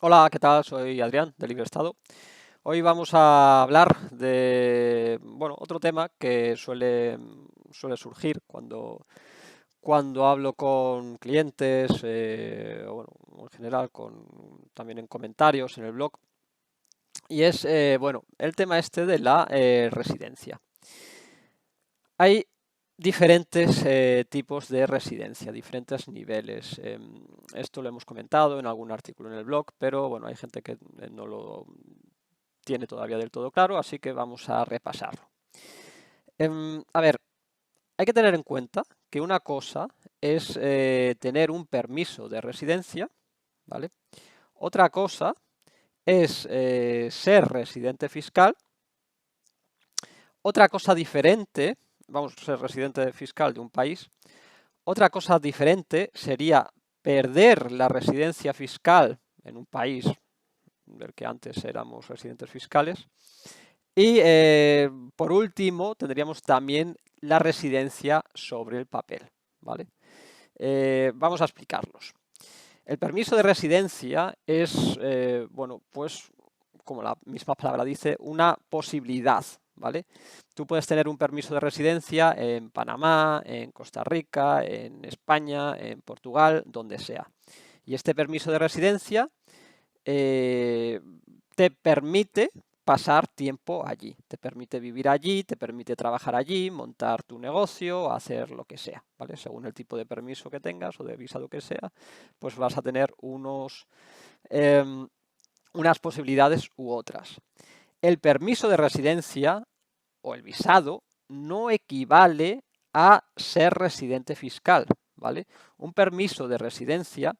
Hola, ¿qué tal? Soy Adrián, de Libre Estado. Hoy vamos a hablar de, bueno, otro tema que suele surgir cuando hablo con clientes, o bueno, en general, también en comentarios en el blog, y es, bueno, el tema este de la residencia. Hay diferentes tipos de residencia, diferentes niveles. Esto lo hemos comentado en algún artículo en el blog, pero bueno, hay gente que no lo tiene todavía del todo claro, así que vamos a repasarlo. A ver, hay que tener en cuenta que una cosa es tener un permiso de residencia, ¿vale? Otra cosa es ser residente fiscal. Otra cosa diferente, vamos a ser residente fiscal de un país. Otra cosa diferente sería perder la residencia fiscal en un país del que antes éramos residentes fiscales. Y por último, tendríamos también la residencia sobre el papel, ¿vale? Vamos a explicarlos. El permiso de residencia es, bueno, pues como la misma palabra dice, una posibilidad, ¿vale? Tú puedes tener un permiso de residencia en Panamá, en Costa Rica, en España, en Portugal, donde sea. Y este permiso de residencia te permite pasar tiempo allí, te permite vivir allí, te permite trabajar allí, montar tu negocio, hacer lo que sea, ¿vale? Según el tipo de permiso que tengas o de visado que sea, pues vas a tener unas posibilidades u otras. El permiso de residencia o el visado no equivale a ser residente fiscal, ¿vale? Un permiso de residencia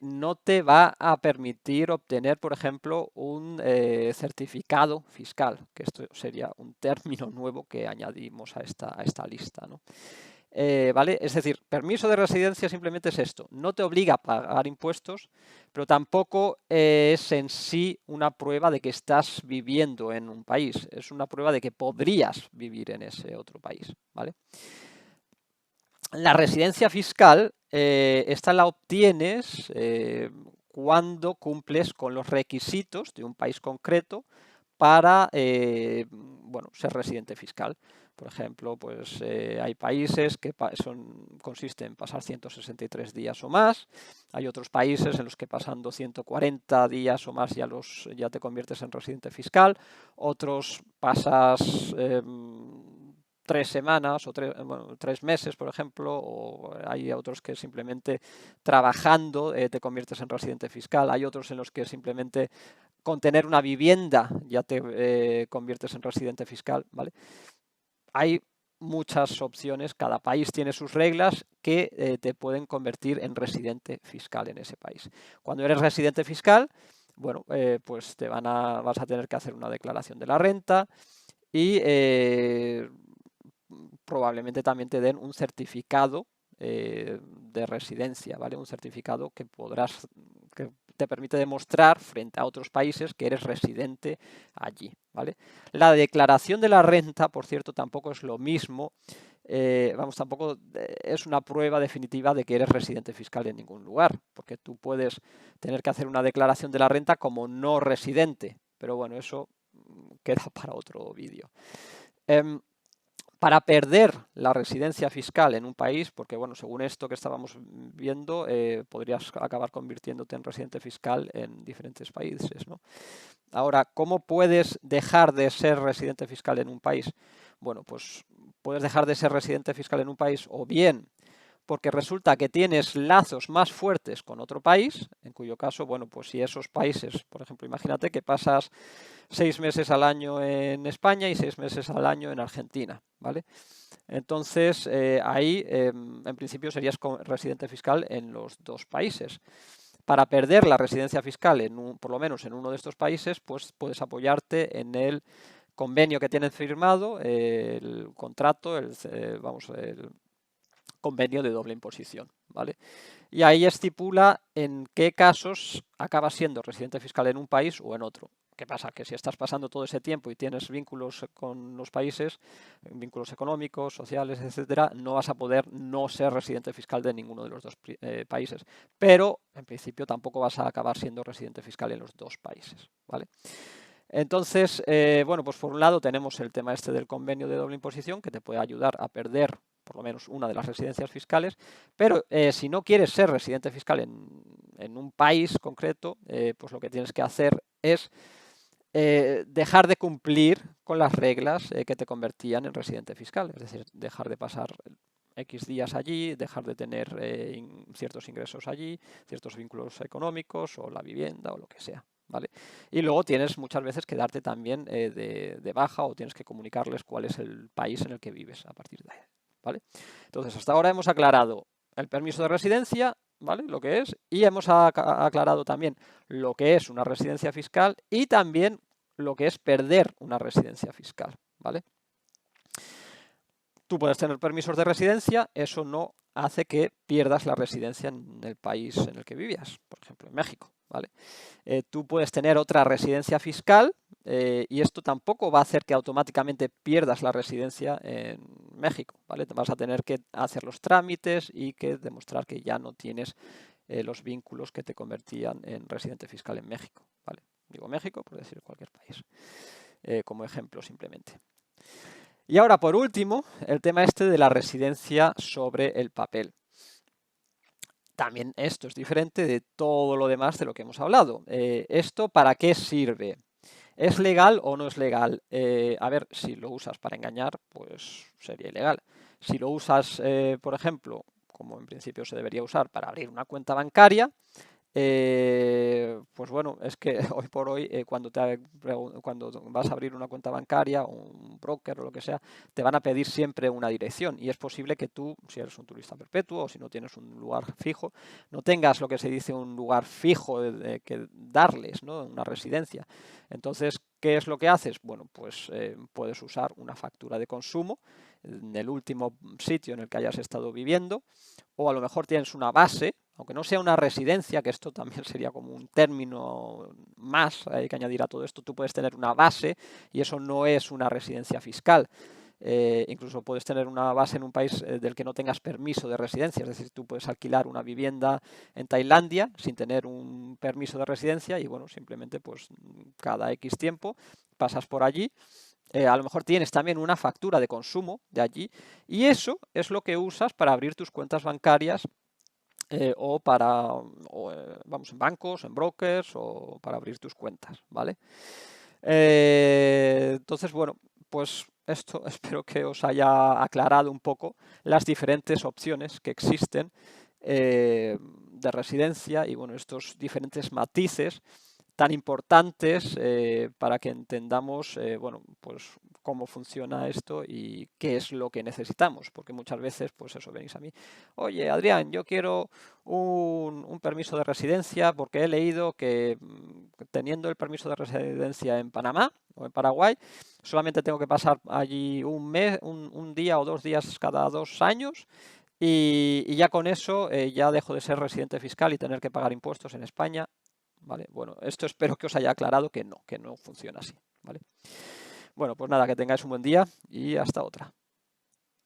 no te va a permitir obtener, por ejemplo, un certificado fiscal, que esto sería un término nuevo que añadimos a esta lista, ¿no? ¿Vale? Es decir, permiso de residencia simplemente es esto, no te obliga a pagar impuestos, pero tampoco es en sí una prueba de que estás viviendo en un país, es una prueba de que podrías vivir en ese otro país, ¿vale? La residencia fiscal, esta la obtienes cuando cumples con los requisitos de un país concreto para bueno, ser residente fiscal. Por ejemplo, pues hay países que consisten en pasar 163 días o más, hay otros países en los que pasando 140 días o más ya te conviertes en residente fiscal, otros pasas 3 semanas o bueno, 3 meses, por ejemplo, o hay otros que simplemente trabajando te conviertes en residente fiscal, hay otros en los que simplemente con tener una vivienda ya te conviertes en residente fiscal, ¿vale? Hay muchas opciones, cada país tiene sus reglas que te pueden convertir en residente fiscal en ese país. Cuando eres residente fiscal, bueno, pues vas a tener que hacer una declaración de la renta y probablemente también te den un certificado de residencia, ¿vale? Un certificado que te permite demostrar frente a otros países que eres residente allí, ¿vale? La declaración de la renta, por cierto, tampoco es lo mismo, tampoco es una prueba definitiva de que eres residente fiscal en ningún lugar, porque tú puedes tener que hacer una declaración de la renta como no residente, pero bueno, eso queda para otro vídeo. Para perder la residencia fiscal en un país, porque bueno, según esto que estábamos viendo, podrías acabar convirtiéndote en residente fiscal en diferentes países, ¿no? Ahora, ¿cómo puedes dejar de ser residente fiscal en un país? Bueno, pues puedes dejar de ser residente fiscal en un país o bien porque resulta que tienes lazos más fuertes con otro país, en cuyo caso, bueno, pues si esos países, por ejemplo, imagínate que pasas 6 meses al año en España y 6 meses al año en Argentina, ¿vale? Entonces, ahí, en principio, serías residente fiscal en los dos países. Para perder la residencia fiscal, por lo menos en uno de estos países, pues puedes apoyarte en el convenio que tienes firmado, el contrato, el convenio de doble imposición, ¿vale? Y ahí estipula en qué casos acaba siendo residente fiscal en un país o en otro. ¿Qué pasa? Que si estás pasando todo ese tiempo y tienes vínculos con los países, vínculos económicos, sociales, etcétera, no vas a poder no ser residente fiscal de ninguno de los dos países. Pero, en principio, tampoco vas a acabar siendo residente fiscal en los dos países, ¿vale? Entonces, bueno, pues por un lado tenemos el tema este del convenio de doble imposición, que te puede ayudar a perder por lo menos una de las residencias fiscales, pero si no quieres ser residente fiscal en un país concreto, pues lo que tienes que hacer es dejar de cumplir con las reglas que te convertían en residente fiscal, es decir, dejar de pasar X días allí, dejar de tener ciertos ingresos allí, ciertos vínculos económicos o la vivienda o lo que sea. ¿Vale? Y luego tienes muchas veces que darte también de baja o tienes que comunicarles cuál es el país en el que vives a partir de ahí. ¿Vale? Entonces, hasta ahora hemos aclarado el permiso de residencia, ¿vale? Lo que es, y hemos aclarado también lo que es una residencia fiscal y también lo que es perder una residencia fiscal, ¿vale? Tú puedes tener permisos de residencia, eso no hace que pierdas la residencia en el país en el que vivías, por ejemplo, en México, ¿vale? Tú puedes tener otra residencia fiscal y esto tampoco va a hacer que automáticamente pierdas la residencia en México, ¿vale? Te vas a tener que hacer los trámites y que demostrar que ya no tienes los vínculos que te convertían en residente fiscal en México, ¿vale? Digo México por decir cualquier país, como ejemplo simplemente. Y ahora, por último, el tema este de la residencia sobre el papel. También esto es diferente de todo lo demás de lo que hemos hablado. ¿Esto para qué sirve? ¿Es legal o no es legal? A ver, si lo usas para engañar, pues sería ilegal. Si lo usas, por ejemplo, como en principio se debería usar para abrir una cuenta bancaria, pues bueno, es que hoy por hoy cuando vas a abrir una cuenta bancaria o un broker o lo que sea, te van a pedir siempre una dirección y es posible que tú, si eres un turista perpetuo o si no tienes un lugar fijo, no tengas lo que se dice un lugar fijo que darles, ¿no? Una residencia. Entonces, ¿qué es lo que haces? Bueno, pues puedes usar una factura de consumo en el último sitio en el que hayas estado viviendo, o a lo mejor tienes una base, aunque no sea una residencia, que esto también sería como un término más, hay que añadir a todo esto, tú puedes tener una base y eso no es una residencia fiscal. Incluso puedes tener una base en un país del que no tengas permiso de residencia, es decir, tú puedes alquilar una vivienda en Tailandia sin tener un permiso de residencia y bueno, simplemente pues cada X tiempo pasas por allí. A lo mejor tienes también una factura de consumo de allí y eso es lo que usas para abrir tus cuentas bancarias o para, vamos, en bancos, en brokers o para abrir tus cuentas, ¿vale? Entonces, bueno, pues esto espero que os haya aclarado un poco las diferentes opciones que existen de residencia y, bueno, estos diferentes matices tan importantes para que entendamos, bueno, pues cómo funciona esto y qué es lo que necesitamos, porque muchas veces, pues eso, venís a mí, oye, Adrián, yo quiero un permiso de residencia porque he leído que teniendo el permiso de residencia en Panamá o en Paraguay, solamente tengo que pasar allí un mes, un día o 2 días cada 2 años y ya con eso ya dejo de ser residente fiscal y tener que pagar impuestos en España. ¿Vale? Bueno, esto espero que os haya aclarado que no funciona así, ¿vale? Bueno, pues nada, que tengáis un buen día y hasta otra.